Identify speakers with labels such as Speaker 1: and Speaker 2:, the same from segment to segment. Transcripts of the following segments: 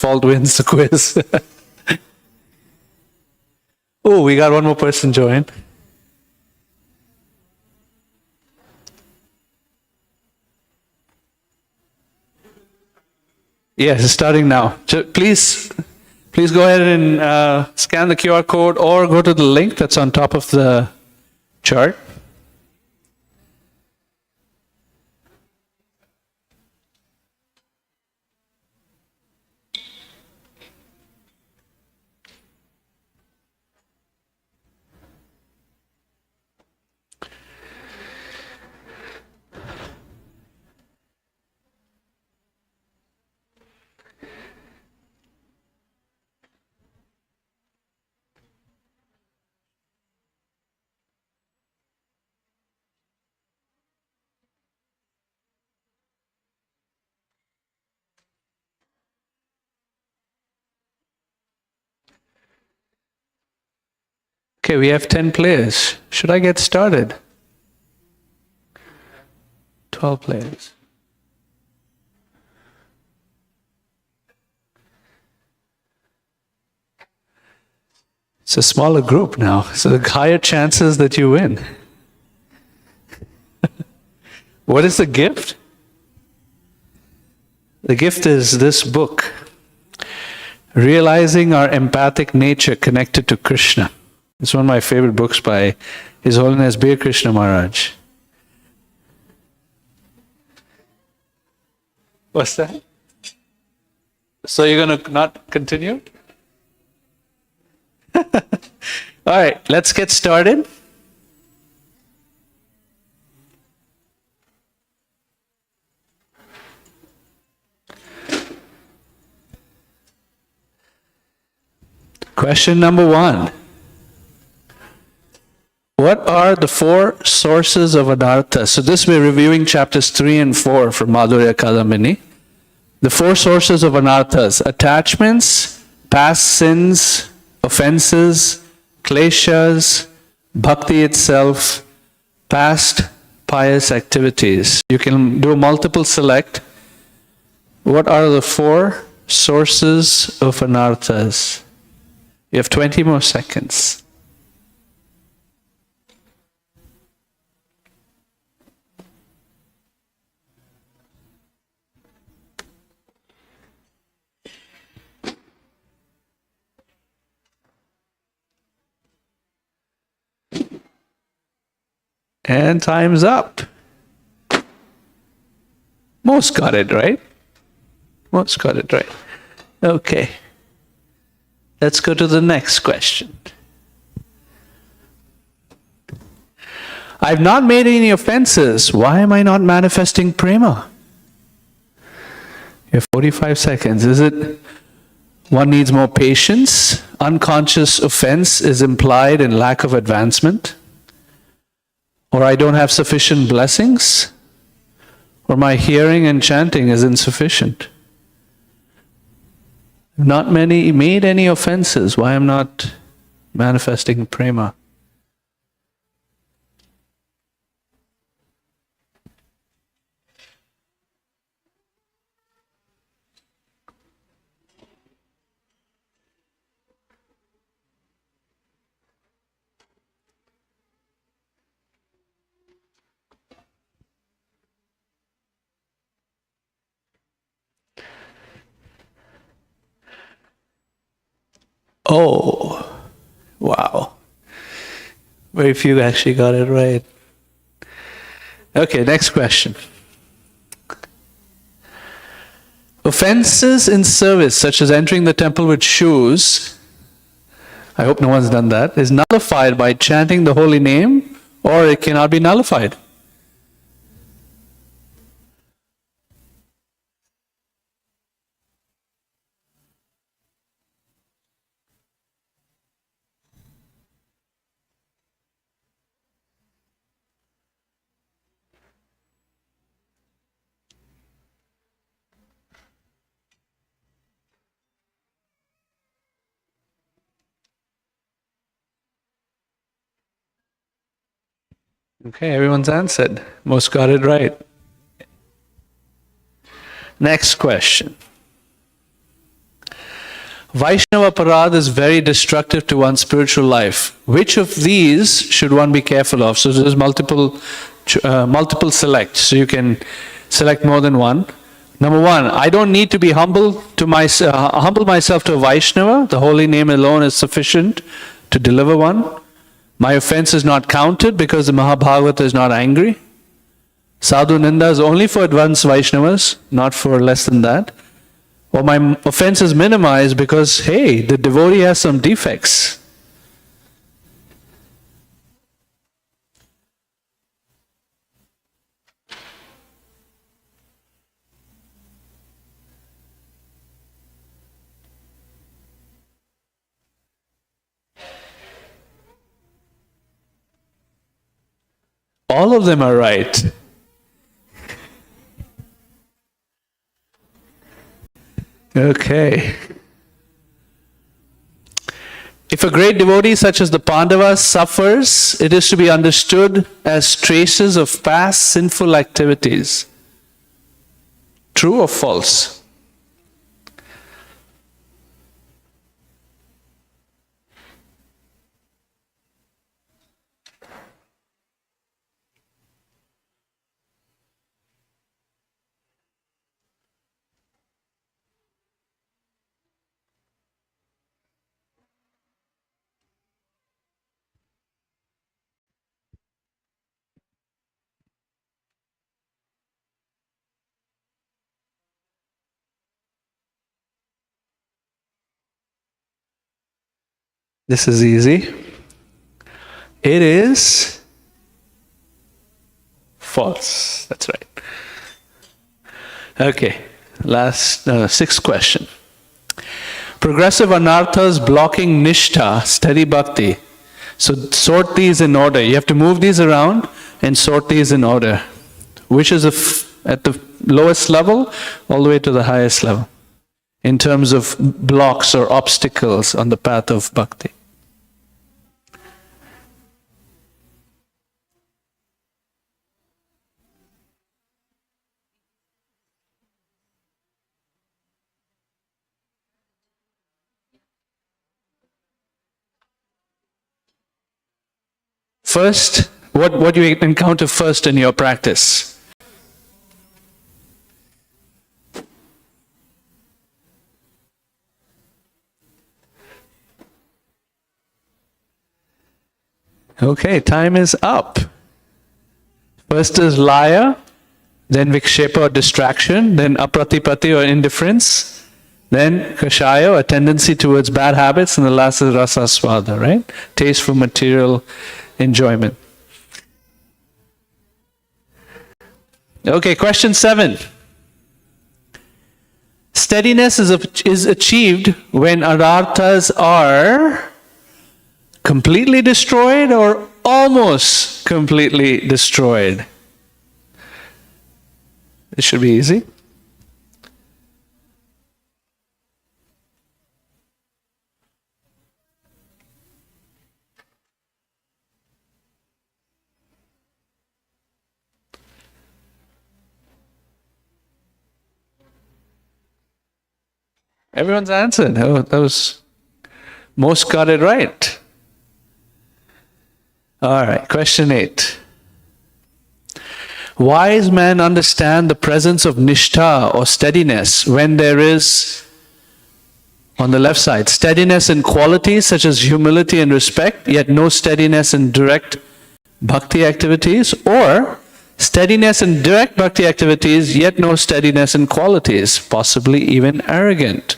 Speaker 1: Fault wins the quiz. Oh, we got one more person join. Yes, it's starting now. Please go ahead and scan the QR code or go to the link that's on top of the chart. Okay, we have 10 players. Should I get started? 12 players. It's a smaller group now, so the higher chances that you win. What is the gift? The gift is this book, Realizing Our Empathic Nature Connected to Krishna. It's one of my favorite books by His Holiness Bir Krishna Maharaj. What's that? So you're going to not continue? All right, let's get started. Question number 1. What are the 4 sources of anartha? So this we're reviewing chapters 3 and 4 from Madhurya Kadambini. The 4 sources of anarthas: attachments, past sins, offenses, kleshas, bhakti itself, past pious activities. You can do a multiple select. What are the 4 sources of anarthas? You have 20 more seconds. And time's up. Most got it right. Most got it right. Okay. Let's go to the next question. I've not made any offenses. Why am I not manifesting prema? You have 45 seconds. Is it one needs more patience? Unconscious offense is implied in lack of advancement? Or I don't have sufficient blessings? Or my hearing and chanting is insufficient? Not made any offenses. Why am not manifesting prema? Oh, wow. Very few actually got it right. Okay, next question. Offenses in service, such as entering the temple with shoes, I hope no one's done that, is nullified by chanting the holy name, or it cannot be nullified. Okay, everyone's answered. Most got it right. Next question. Vaishnava parad is very destructive to one's spiritual life. Which of these should one be careful of? So there's multiple select. So you can select more than one. Number one, I don't need to be humble myself to a Vaishnava. The holy name alone is sufficient to deliver one. My offense is not counted because the Mahabharata is not angry. Sadhu Ninda is only for advanced Vaishnavas, not for less than that. Or my offense is minimized because, hey, the devotee has some defects. All of them are right. Okay. If a great devotee such as the Pandavas suffers, it is to be understood as traces of past sinful activities. True or false? This is easy. It is false. That's right. Okay, last sixth question. Progressive anarthas blocking nishtha, steady bhakti. So sort these in order. You have to move these around and sort these in order. Which is at the lowest level all the way to the highest level in terms of blocks or obstacles on the path of bhakti. First, what do you encounter first in your practice? Okay, time is up. First is laya, then vikshepa or distraction, then apratipati or indifference, then kashaya, a tendency towards bad habits, and the last is rasaswada, right? Taste for material enjoyment. Okay, question 7. Steadiness is achieved when anarthas are completely destroyed or almost completely destroyed. This should be easy. Everyone's answered. Oh, that was most got it right. All right, question 8. Wise men understand the presence of nishtha or steadiness when there is, on the left side, steadiness in qualities such as humility and respect, yet no steadiness in direct bhakti activities, or steadiness in direct bhakti activities, yet no steadiness in qualities, possibly even arrogant.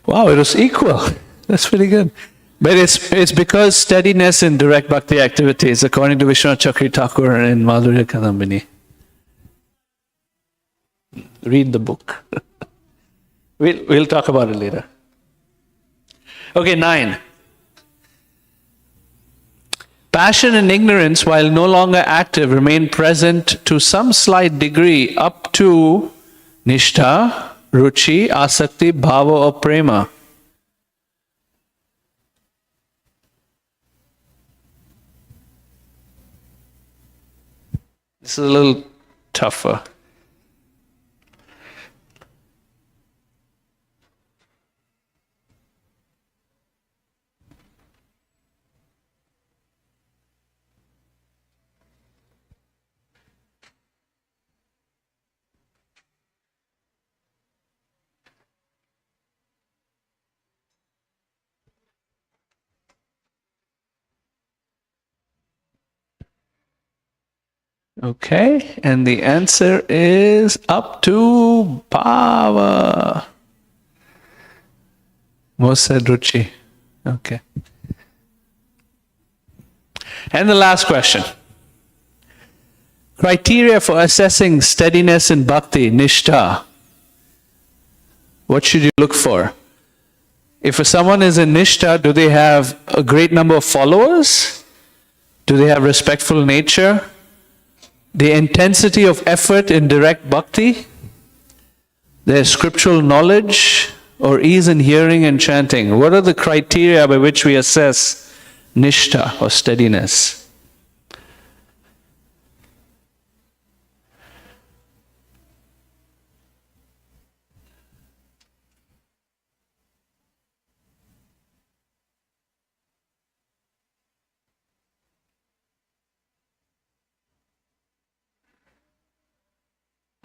Speaker 1: Wow, it was equal. That's pretty good. But it's because steadiness in direct bhakti activities, according to Vishwanath Chakri Thakur and Madhurya Kadambini. Read the book. We'll talk about it later. Okay, 9. Passion and ignorance, while no longer active, remain present to some slight degree up to nishtha, ruchi, asakti, bhava or prema. This is a little tougher. Okay, and the answer is up to bhava. Most said ruchi. Okay. And the last question. Criteria for assessing steadiness in bhakti, nishtha. What should you look for? If someone is in nishtha, do they have a great number of followers? Do they have respectful nature? The intensity of effort in direct bhakti? Their scriptural knowledge? Or ease in hearing and chanting? What are the criteria by which we assess nishtha or steadiness?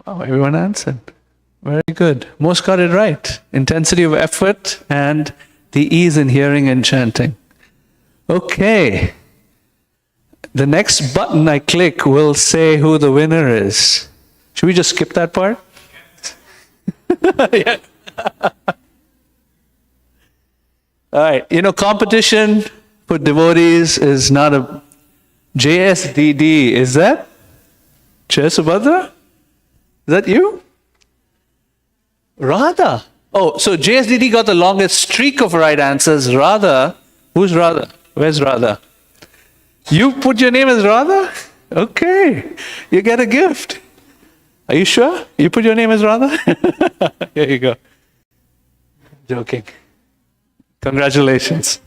Speaker 1: Oh, everyone answered. Very good. Most got it right. Intensity of effort and the ease in hearing and chanting. Okay. The next button I click will say who the winner is. Should we just skip that part? Yeah. All right. You know, competition for devotees is not a JSDD. Is that? Jai Subhadra? Is that you? Radha. Oh, so JSDD got the longest streak of right answers. Radha. Who's Radha? Where's Radha? You put your name as Radha? Okay. You get a gift. Are you sure? You put your name as Radha? Here you go. Joking. Congratulations.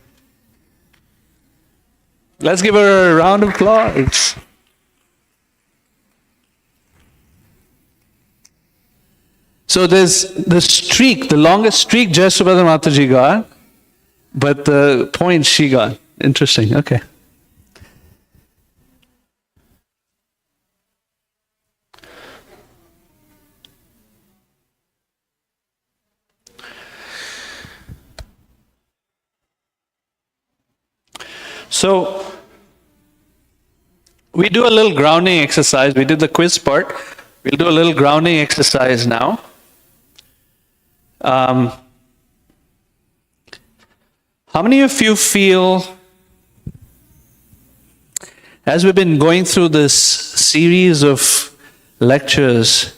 Speaker 1: Let's give her a round of applause. So there's the streak, the longest streak Jai Subhadra Mataji got, but the points she got. Interesting, okay. So, we do a little grounding exercise. We did the quiz part. We'll do a little grounding exercise now. How many of you feel, as we've been going through this series of lectures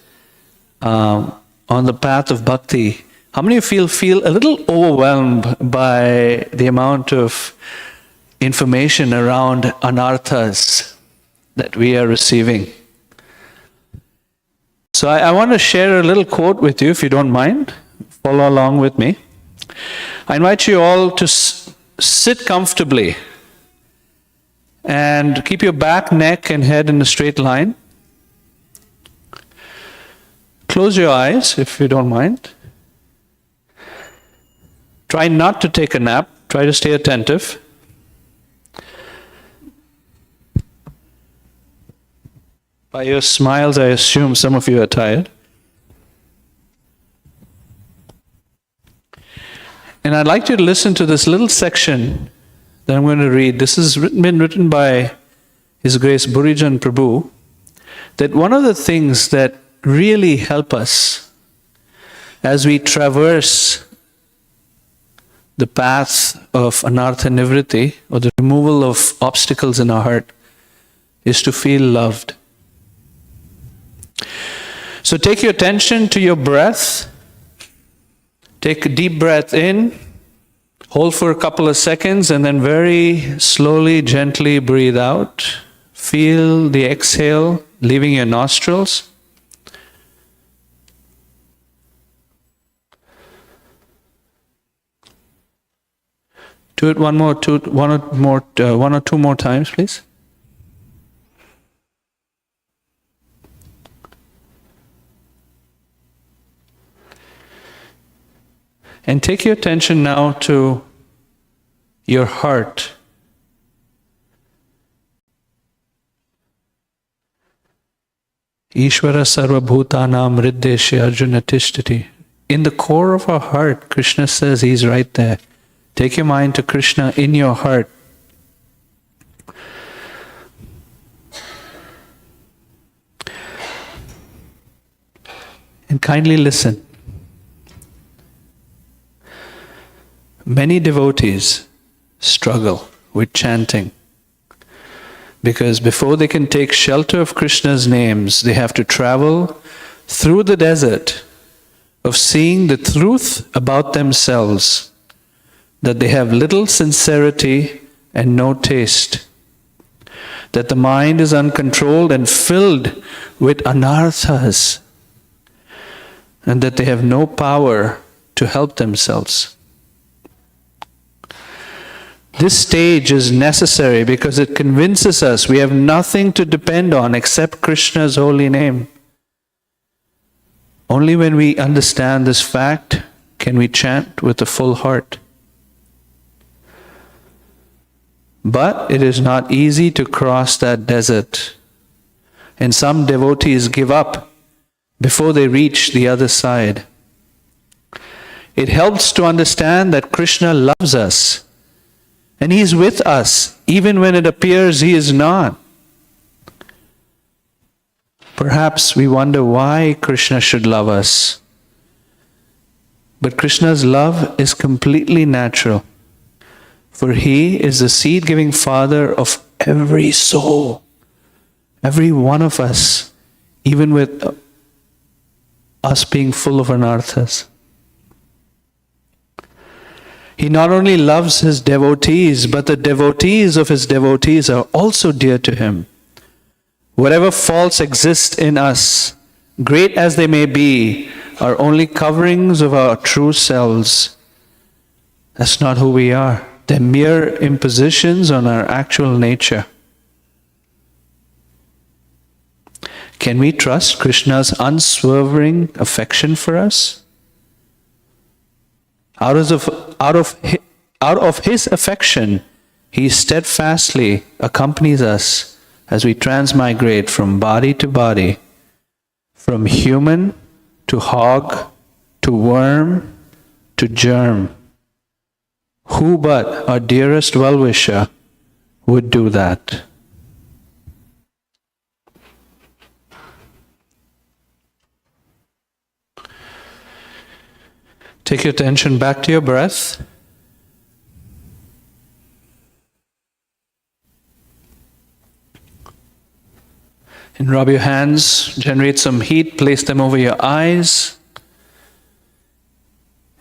Speaker 1: on the path of bhakti, how many of you feel a little overwhelmed by the amount of information around anarthas that we are receiving? So I want to share a little quote with you, if you don't mind. Follow along with me. I invite you all to sit comfortably and keep your back, neck, and head in a straight line. Close your eyes, if you don't mind. Try not to take a nap. Try to stay attentive. By your smiles, I assume some of you are tired. And I'd like you to listen to this little section that I'm going to read. This has been written by His Grace Burijan Prabhu. That one of the things that really help us as we traverse the path of anartha nivritti, or the removal of obstacles in our heart, is to feel loved. So take your attention to your breath. Take a deep breath in, Hold for a couple of seconds and then very slowly, gently breathe out. Feel the exhale leaving your nostrils. Do it one or two more times, please. And take your attention now to your heart. Ishvara sarva bhutanam riddeshe arjuna tishtati. In the core of our heart, Krishna says He's right there. Take your mind to Krishna in your heart. And kindly listen. Many devotees struggle with chanting because before they can take shelter of Krishna's names, they have to travel through the desert of seeing the truth about themselves, that they have little sincerity and no taste, that the mind is uncontrolled and filled with anarthas, and that they have no power to help themselves. This stage is necessary because it convinces us we have nothing to depend on except Krishna's holy name. Only when we understand this fact can we chant with a full heart. But it is not easy to cross that desert, and some devotees give up before they reach the other side. It helps to understand that Krishna loves us, and He is with us, even when it appears He is not. Perhaps we wonder why Krishna should love us. But Krishna's love is completely natural, for He is the seed-giving Father of every soul, every one of us, even with us being full of anarthas. He not only loves His devotees, but the devotees of His devotees are also dear to Him. Whatever faults exist in us, great as they may be, are only coverings of our true selves. That's not who we are. They're mere impositions on our actual nature. Can we trust Krishna's unswerving affection for us? Out of His affection, He steadfastly accompanies us as we transmigrate from body to body, from human to hog, to worm, to germ. Who but our dearest well-wisher would do that? Take your attention back to your breath. And rub your hands, generate some heat, place them over your eyes,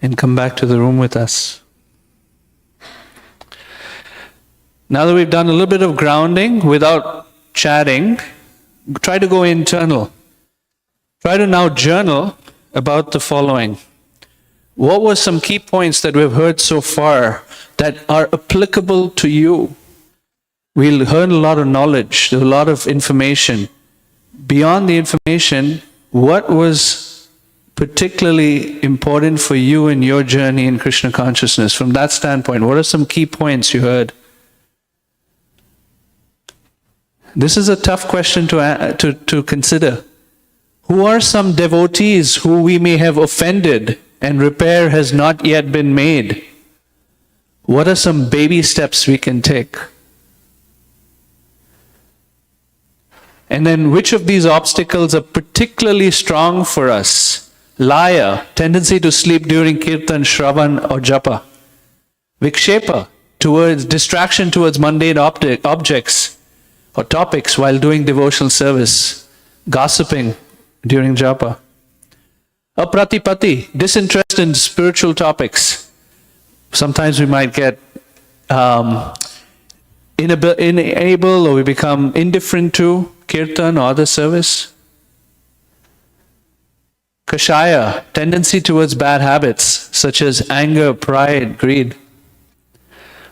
Speaker 1: and come back to the room with us. Now that we've done a little bit of grounding without chatting, try to go internal. Try to now journal about the following. What were some key points that we've heard so far that are applicable to you? We'll learn a lot of knowledge, there's a lot of information. Beyond the information, what was particularly important for you in your journey in Krishna consciousness? From that standpoint, what are some key points you heard? This is a tough question to consider. Who are some devotees who we may have offended and repair has not yet been made? What are some baby steps we can take? And then which of these obstacles are particularly strong for us? Laya, tendency to sleep during kirtan, shravan or japa. Vikshepa, towards distraction towards mundane objects or topics while doing devotional service. Gossiping during japa. Apratipati, disinterest in spiritual topics. Sometimes we might get unable or we become indifferent to kirtan or other service. Kashaya, tendency towards bad habits such as anger, pride, greed.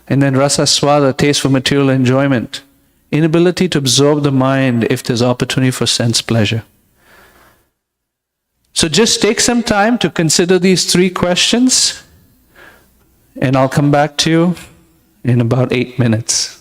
Speaker 1: And then rasa swada, taste for material enjoyment. Inability to absorb the mind if there's opportunity for sense pleasure. So just take some time to consider these 3 questions, and I'll come back to you in about 8 minutes.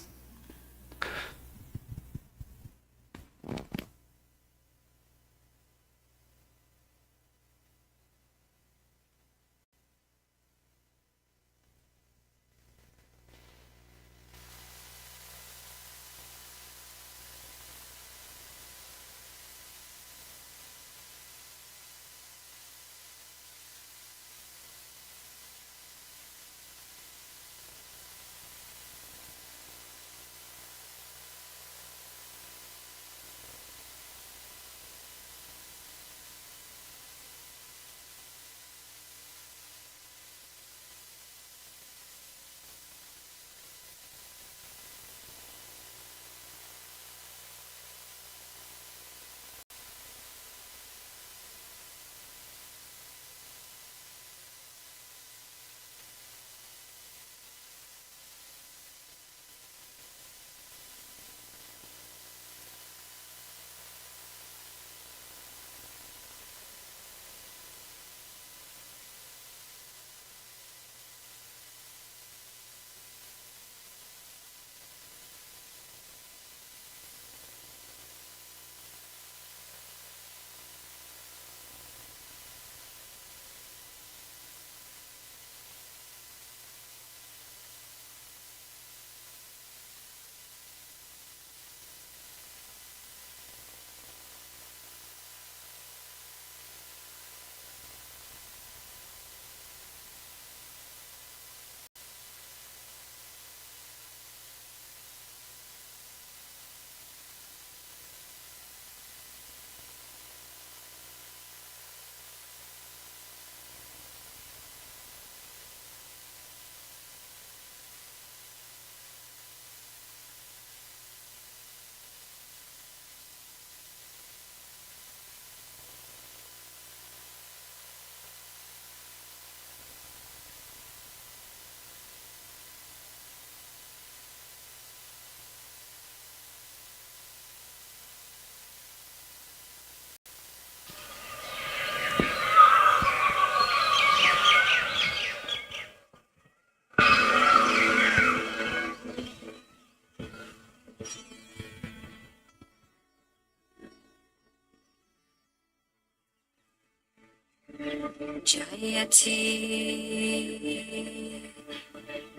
Speaker 2: Jayati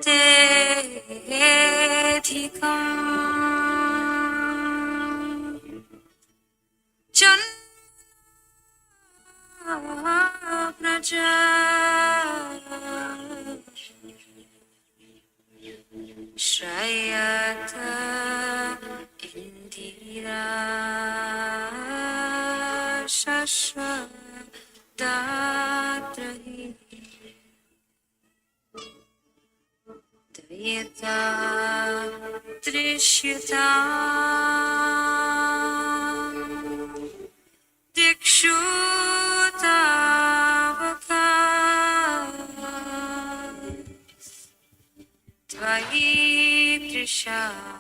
Speaker 2: Dedhikam Janma Praja Shrayata Indira Shasha Datrahi Dayata Trishyata Dikshutavaka Dvayi Trishasavas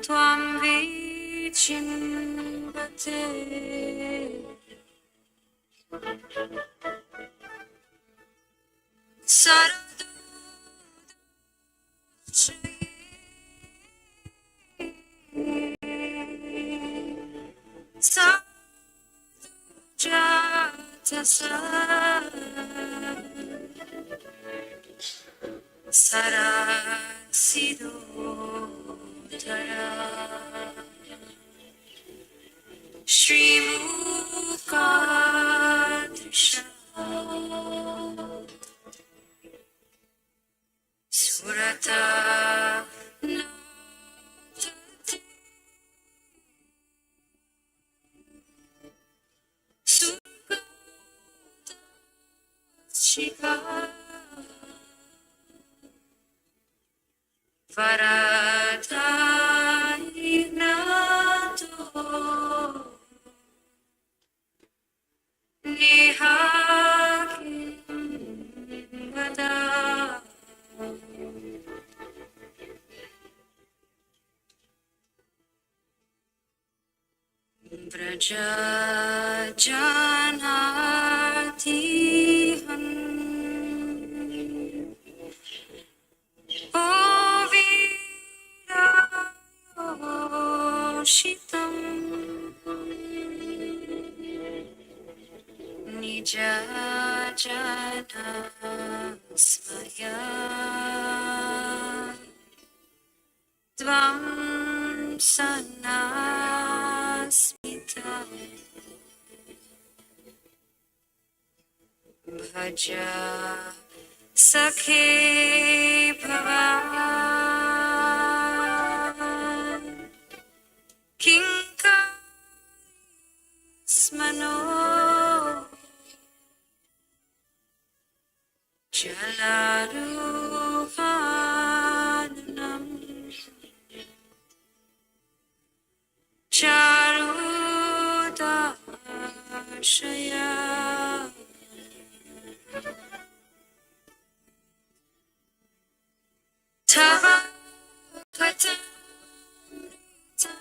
Speaker 2: Tvam Vichimbate Saradu Sadhujatasa Sarasidodhara Srimukadrisha Surata Natati Sugata Varadhainato Nihakin Vada Vraja Janati Han Ovirayoshitam Nija Janasmaya Tvam Sanasmita Bhaja Sakhe Bhavan Kinka Smano Jalaruhanam Charudashaya Tava Patamrita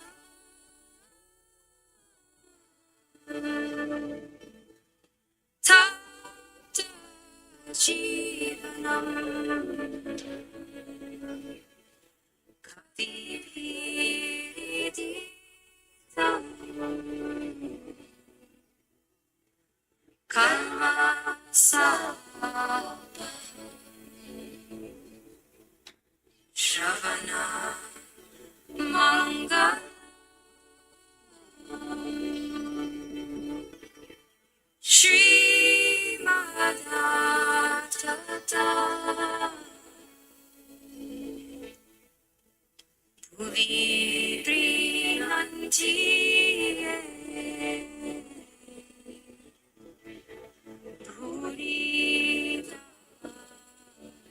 Speaker 2: Tata Jivanam Kavipiriditam Karma Sabha Shravana Manga Shri Madhata Bhuvi Prihanti Bhuri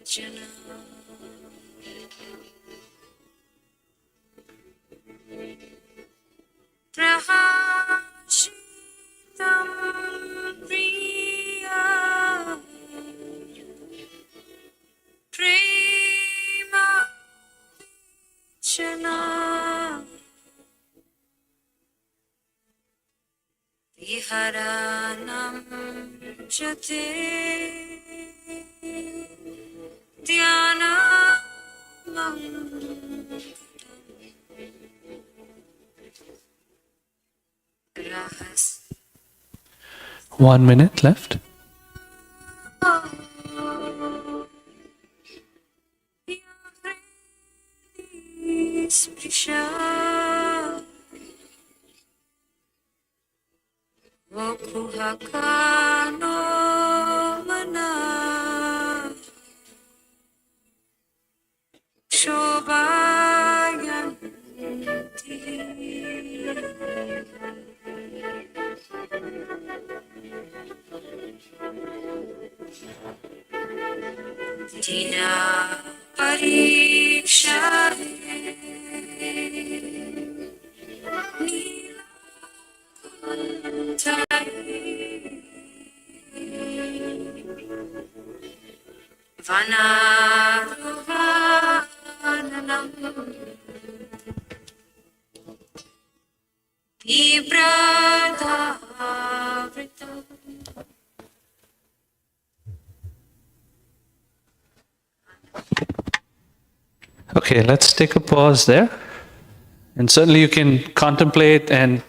Speaker 2: Jana Prahashitam Priya Prema Chana Viharanam Jate Dhyanam Rahas
Speaker 1: 1 minute left.
Speaker 2: Sprisha Vokuhakano Mana Shobhayanti Dina Pariksha Vanaruhanam Vibradhavritam
Speaker 1: Okay, let's take a pause there. And certainly you can contemplate and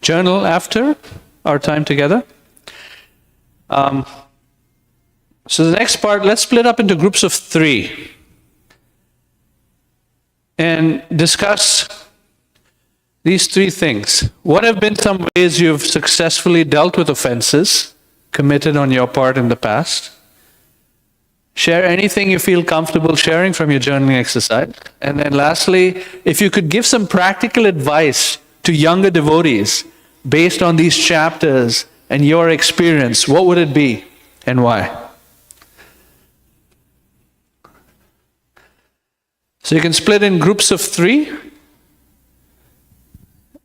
Speaker 1: journal after our time together. So the next part, let's split up into groups of 3 and discuss these 3 things. What have been some ways you've successfully dealt with offenses committed on your part in the past? Share anything you feel comfortable sharing from your journaling exercise. And then lastly, if you could give some practical advice to younger devotees based on these chapters and your experience, what would it be and why? So you can split in groups of 3,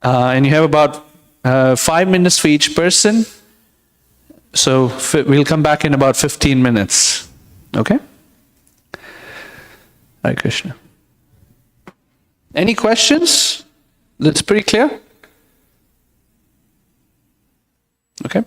Speaker 1: and you have about 5 minutes for each person. So we'll come back in about 15 minutes. Okay? Hare Krishna. Any questions? That's pretty clear? Okay.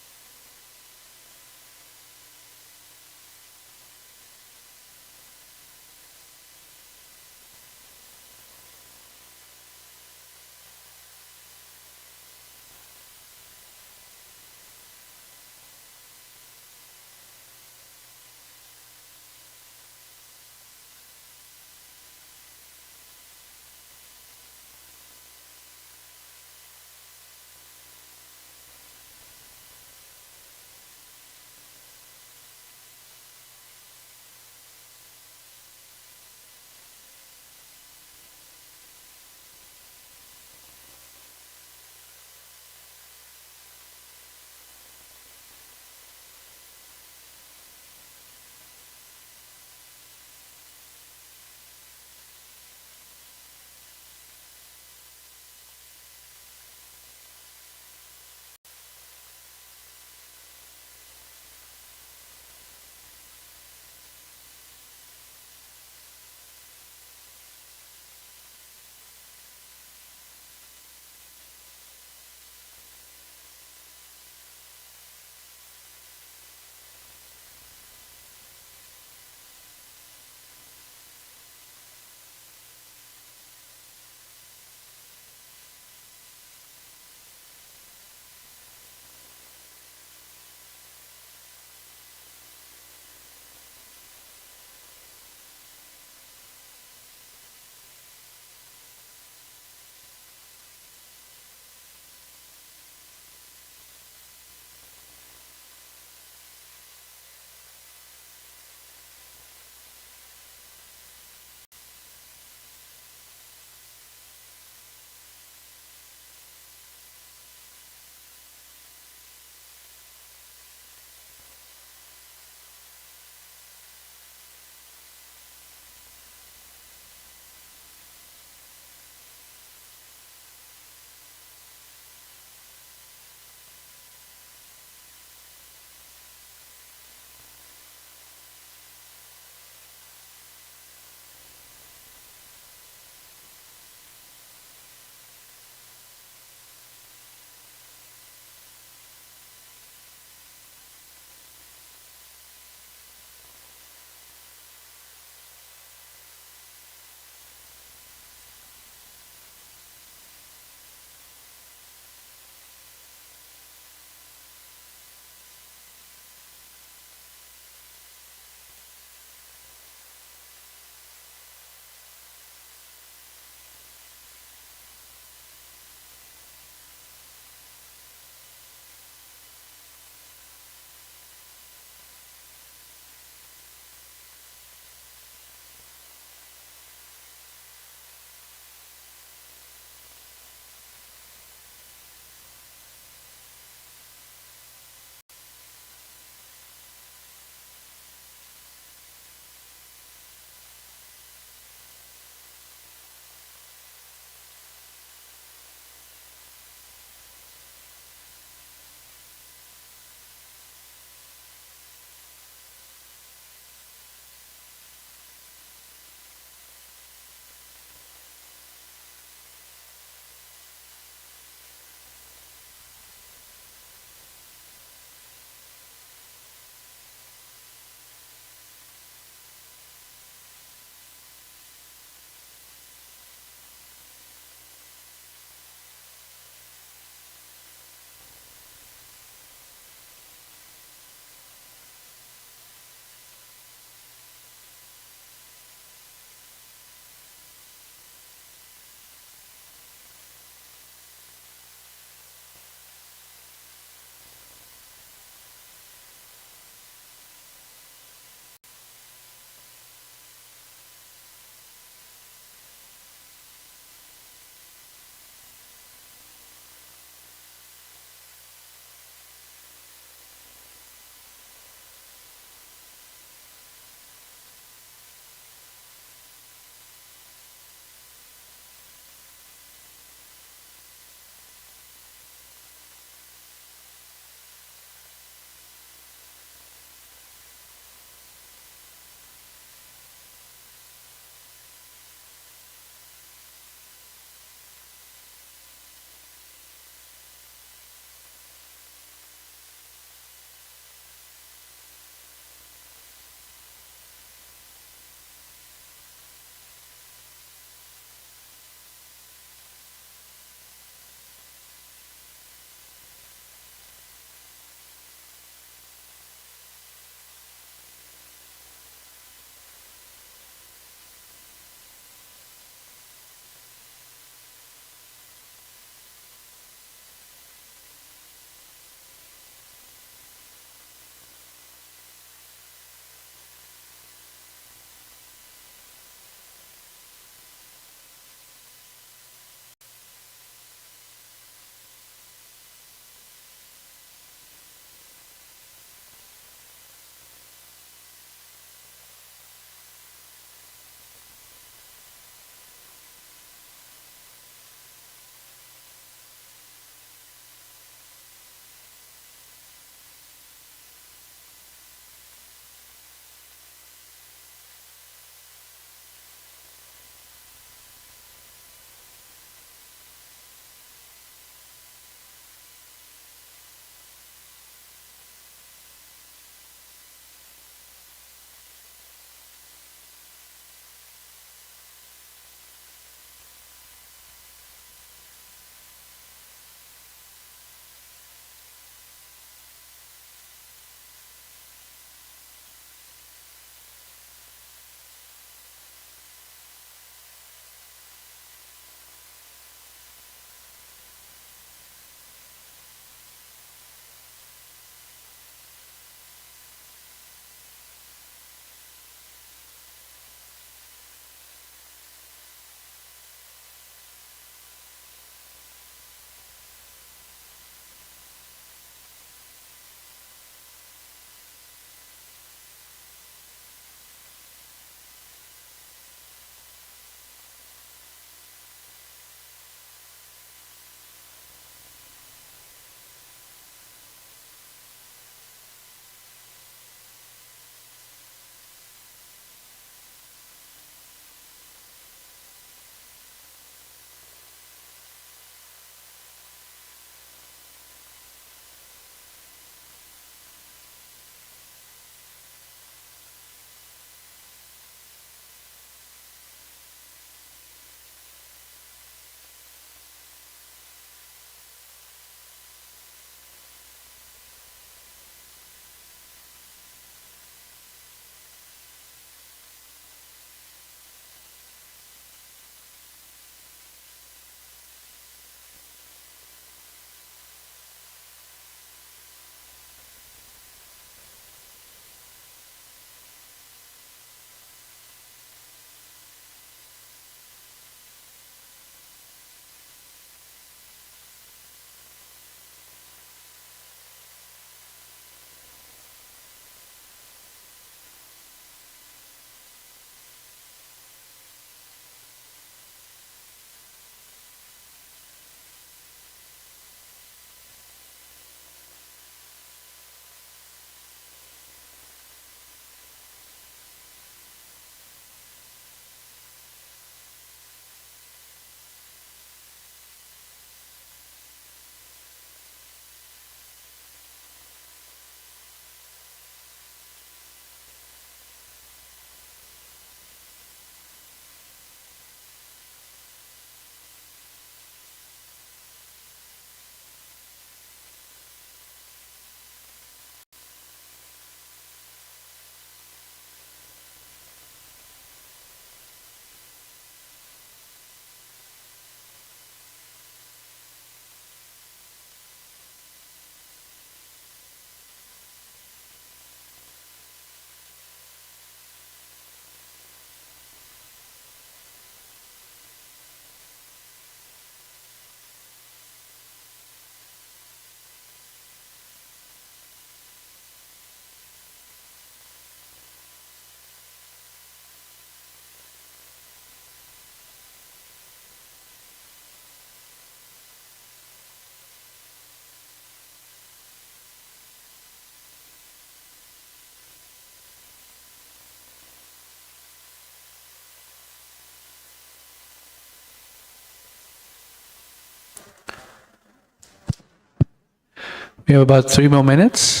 Speaker 1: We have about 3 more minutes.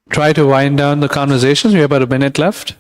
Speaker 1: Try to wind down the conversations. We have about a minute left.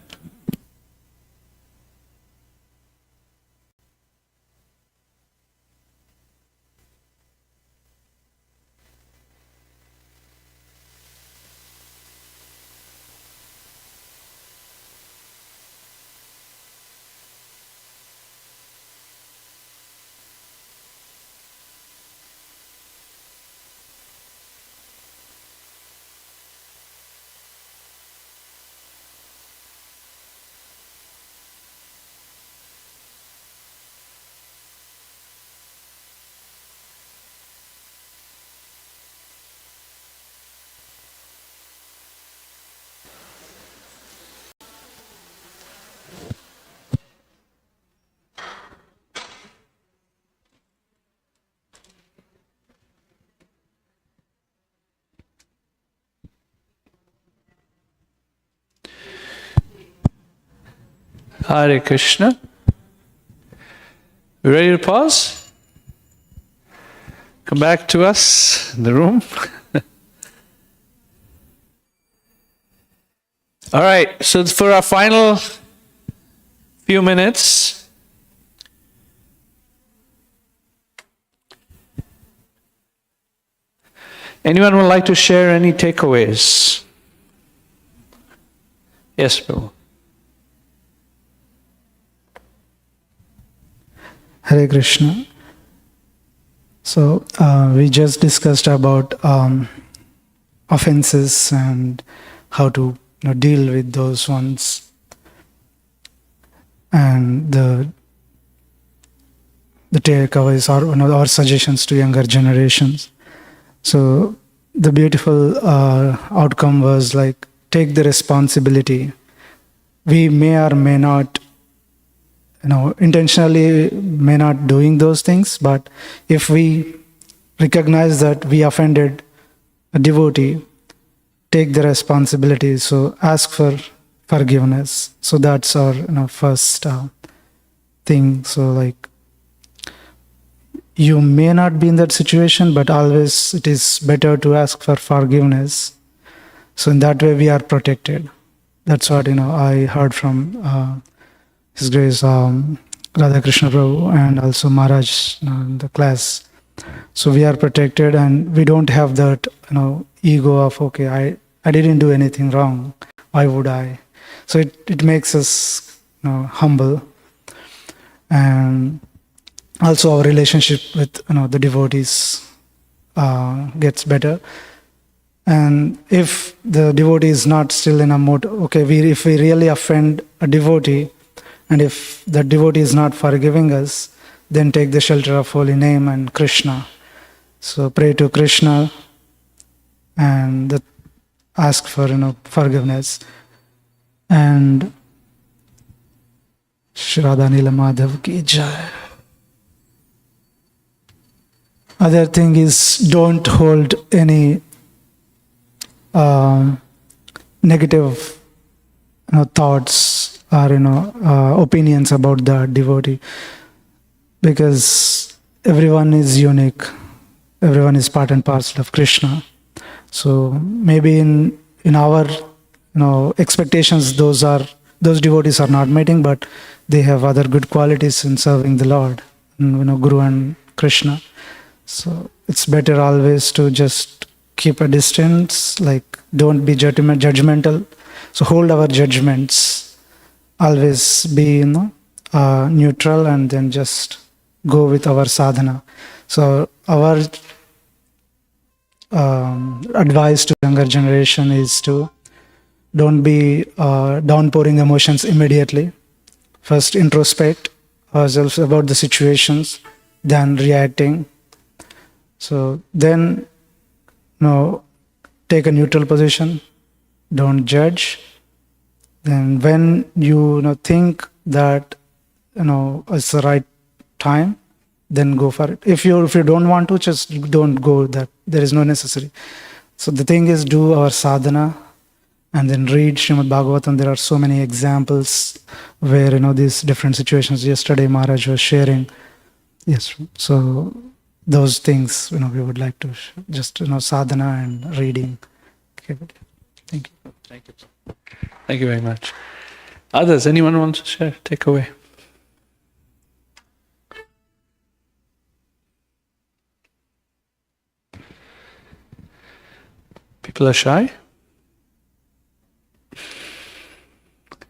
Speaker 1: Hare Krishna. We ready to pause? Come back to us in the room. All right, so for our final few minutes, anyone would like to share any takeaways? Yes, Prabhu.
Speaker 3: Hare Krishna. So we just discussed about offenses and how to deal with those ones, and the takeaways or our suggestions to younger generations. So the beautiful outcome was like, take the responsibility. We may or may not, intentionally may not doing those things, but if we recognize that we offended a devotee, take the responsibility. So ask for forgiveness. So that's our first thing. So like, you may not be in that situation, but always it is better to ask for forgiveness. So in that way we are protected. That's what I heard from His Grace Radha Krishna Prabhu and also Maharaj in the class. So we are protected, and we don't have that, ego of, okay, I didn't do anything wrong. Why would I? So it makes us, humble, and also our relationship with, the devotees gets better. And if the devotee is not still in a mood, okay, if we really offend a devotee, and if the devotee is not forgiving us, then take the shelter of holy name and Krishna. So pray to Krishna and ask for forgiveness. And Shri Radha Nila Madhav ki jai. Other thing is, don't hold any negative thoughts or opinions about the devotee, because everyone is unique. Everyone is part and parcel of Krishna. So maybe in our expectations, those devotees are not meeting, but they have other good qualities in serving the Lord, Guru and Krishna. So it's better always to just keep a distance, like don't be judgmental. So hold our judgments, always be neutral, and then just go with our sadhana. So our advice to younger generation is to don't be downpouring emotions immediately. First introspect ourselves about the situations, then reacting. So then take a neutral position, don't judge. Then when you think that it's the right time, then go for it. If you don't want to, just don't go. That there is no necessary. So the thing is, do our sadhana and then read Srimad Bhagavatam. There are so many examples where these different situations. Yesterday Maharaj was sharing. Yes, so those things we would like to just sadhana and reading. Okay, thank you.
Speaker 1: Thank you. Thank you very much. Others, anyone wants to share? Take away. People are shy?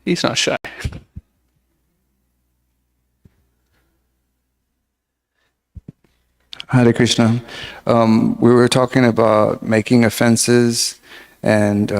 Speaker 1: He's not shy.
Speaker 4: Hare Krishna. We were talking about making offenses, and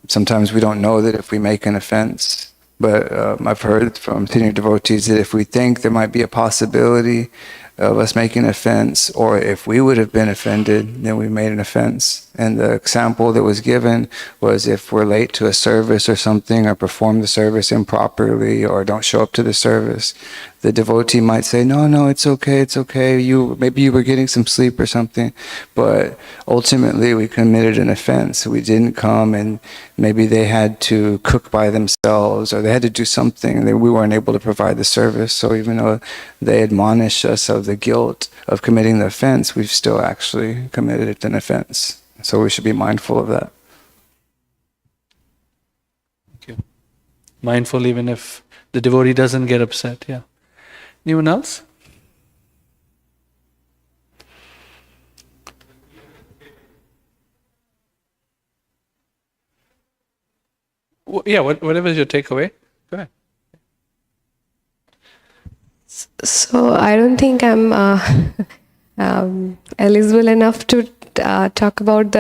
Speaker 4: sometimes we don't know that if we make an offense. But I've heard from senior devotees that if we think there might be a possibility of us making an offense, or if we would have been offended, then we made an offense. And the example that was given was if we're late to a service or something, or perform the service improperly, or don't show up to the service, the devotee might say, no, it's okay. Maybe you were getting some sleep or something, but ultimately we committed an offense. We didn't come, and maybe they had to cook by themselves, or they had to do something, and we weren't able to provide the service. So even though they admonish us of the guilt of committing the offense, we've still actually committed an offense. So we should be mindful of that.
Speaker 1: Thank you. Mindful even if the devotee doesn't get upset, yeah. Anyone else? Yeah, whatever is your takeaway, go ahead.
Speaker 5: So I don't think I'm eligible enough to talk about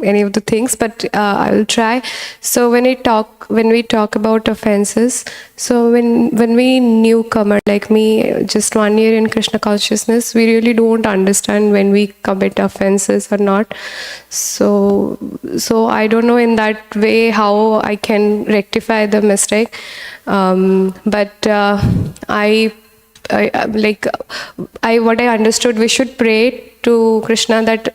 Speaker 5: any of the things, but I will try. So when we talk about offenses, so when we newcomer like me, just 1 year in Krishna consciousness, we really don't understand when we commit offenses or not. So I don't know in that way how I can rectify the mistake. But what I understood, we should pray to Krishna that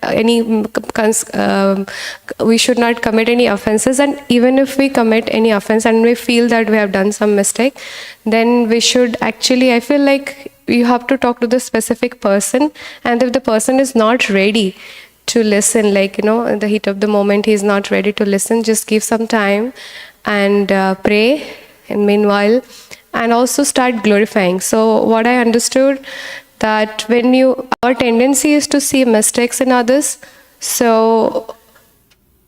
Speaker 5: we should not commit any offenses, and even if we commit any offense and we feel that we have done some mistake, then we should actually, I feel like you have to talk to the specific person, and if the person is not ready to listen, like in the heat of the moment he is not ready to listen, just give some time and pray, and meanwhile, and also start glorifying. So what I understood, that our tendency is to see mistakes in others. So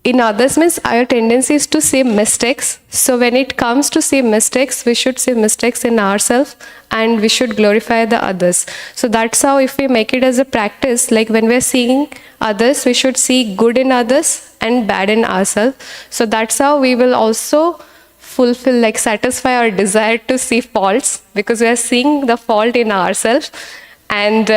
Speaker 5: in others means our tendency is to see mistakes. So when it comes to see mistakes, we should see mistakes in ourselves and we should glorify the others. So that's how, if we make it as a practice, like when we're seeing others, we should see good in others and bad in ourselves. So that's how we will also fulfill, like satisfy our desire to see faults, because we are seeing the fault in ourselves and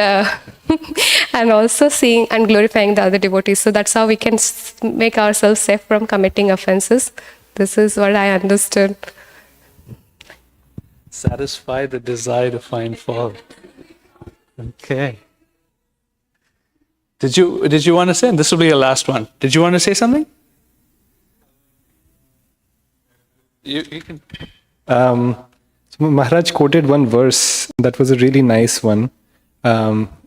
Speaker 5: and also seeing and glorifying the other devotees. So that's how we can make ourselves safe from committing offenses. This is what I understood.
Speaker 1: Satisfy the desire to find fault. Okay. Did you want to say? And this will be your last one. Did you want to say something? You can.
Speaker 6: So Maharaj quoted one verse that was a really nice one.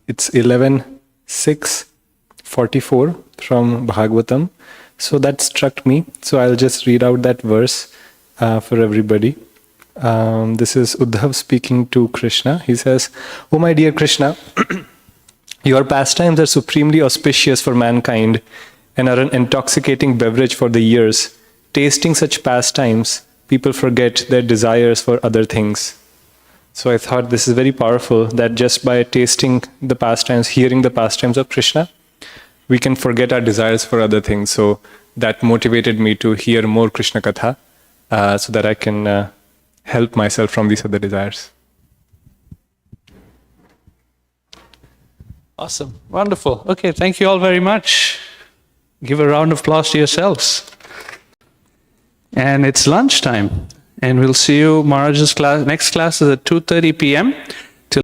Speaker 6: It's 11:6:44 from Bhagavatam. So that struck me. So I'll just read out that verse for everybody. This is Uddhav speaking to Krishna. He says, "Oh my dear Krishna, your pastimes are supremely auspicious for mankind and are an intoxicating beverage for the ears. Tasting such pastimes, people forget their desires for other things." So I thought this is very powerful, that just by tasting the pastimes, hearing the pastimes of Krishna, we can forget our desires for other things. So that motivated me to hear more Krishna Katha so that I can help myself from these other desires.
Speaker 1: Awesome. Wonderful. Okay, thank you all very much. Give a round of applause to yourselves. And it's lunchtime. And we'll see you, Maharaj's class. Next class is at 2:30 p.m.